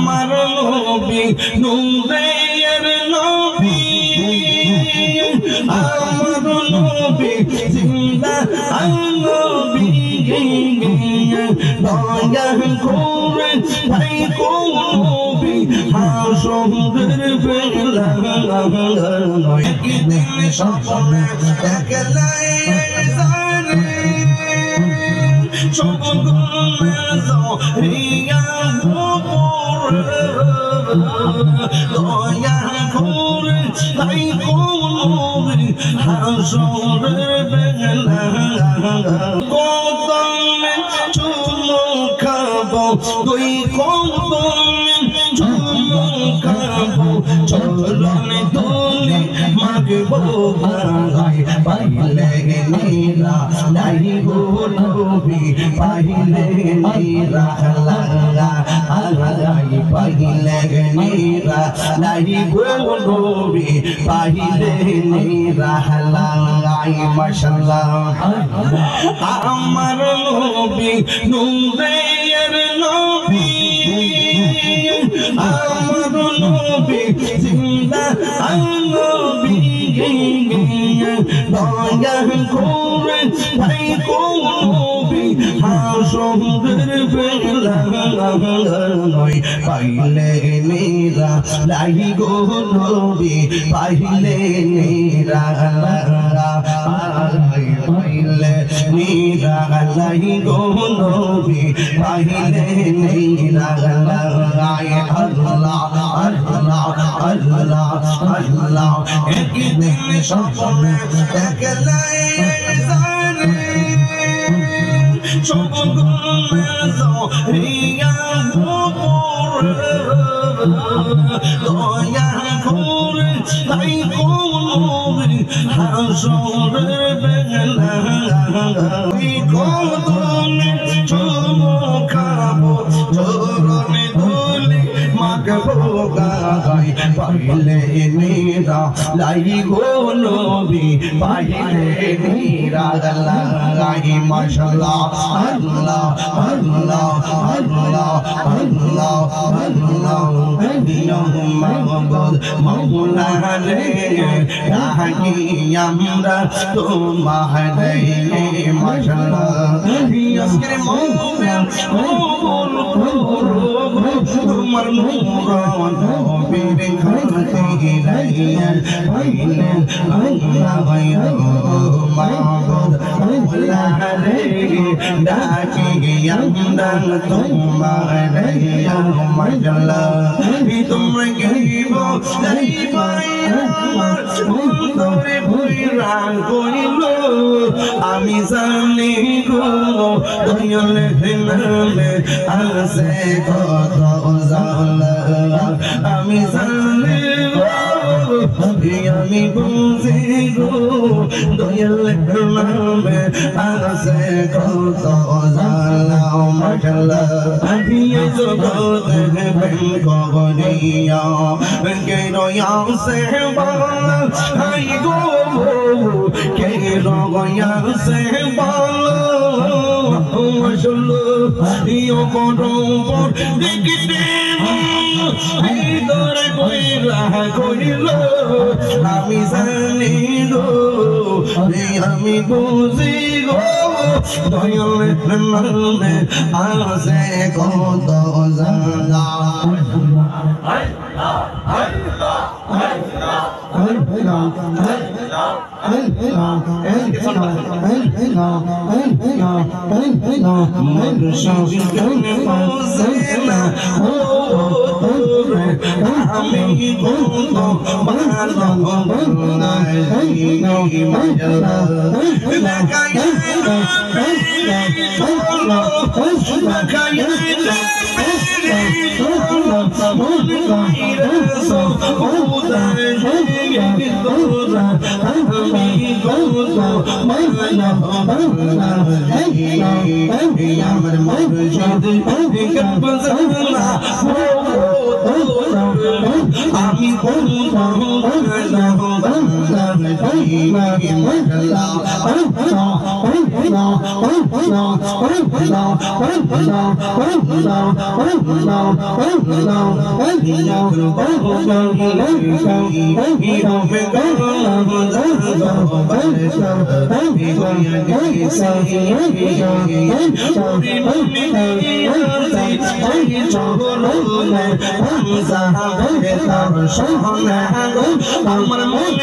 আমার নবী নূরের নবী আমার নবী জিন্দা নবী দয়া করে ভাই নবী হাসরের বেলা একদিন স্বপ্নে দেখলাই জানে সবগুলো জরিয়া দয়া করে ভাই নবী হাসরের বেলা কদমে চুমো খাবো দুই কদমে চুমো খাবো চরণে ধুলি মাগবো ভাই পাইলে নীলা লাইগো নবী পাইলে নীলা লাগা আলাই পাইলে নীলা লাইগো নবী পাইলে নীলা লাগাই মাশাআল্লাহ আমার নবী নূরের নবী আমার নবী জিন্দা নবী দয়া করে ভাই নবী হাসরের বেলা পাইলে নীরা লাইগো নবী পাইলে নীরা পাইলে নীরা লাইগো নবী পাইলে নীরা আল্লাহ আল্লাহ আল্লাহ আল্লাহ একদিন স্বপ্নে দেখলাই জানে সবগুলো জরিয়া দয়া করে ভাই নবী হাসরের বেলা কদমে চুমো খাবো চরণে ধুলি মাগবো গাই পাইলে নীরা লাইগো নবী পাইলে নীরা লাগাই মাশাআল্লাহ আল্লাহ আল্লাহ আল্লাহ আল্লাহ আল্লাহ মাহবুব মাওলা রে রাহি আমরা তোমারে মাশাআল্লাহ আজকের মাওলা তোমার নূর নবীর খাতে লাইয়া পাইলে আল্লাহ মাহবুব মাওলা রে ডাকি আমরা তোমারে মাশাআল্লাহ তোমরা গরিব লাইবাই আমার অন্তরে ভুইরা করিল আমি জানি গো দয়ালে নামে আছে কত জালা আমি জানি গো আমি বুঝি গো দয়ালে নামে আছে কত জালা মাশাআল্লাহ আমি জগতে বেন করিয়া কে রয়া সে বালা আই গো কে রয়া সে বালা মাশাআল্লাহ ইও করবর দেখিতে ভিতরে কইরা কইল আমি জানি গো আমি বুঝি গো দয়ালে নামে আছে কত জালা আমি আমার মনে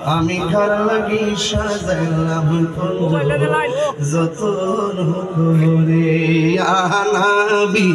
আমি কার লাগি সাজাইলাম যতন করে আনাবি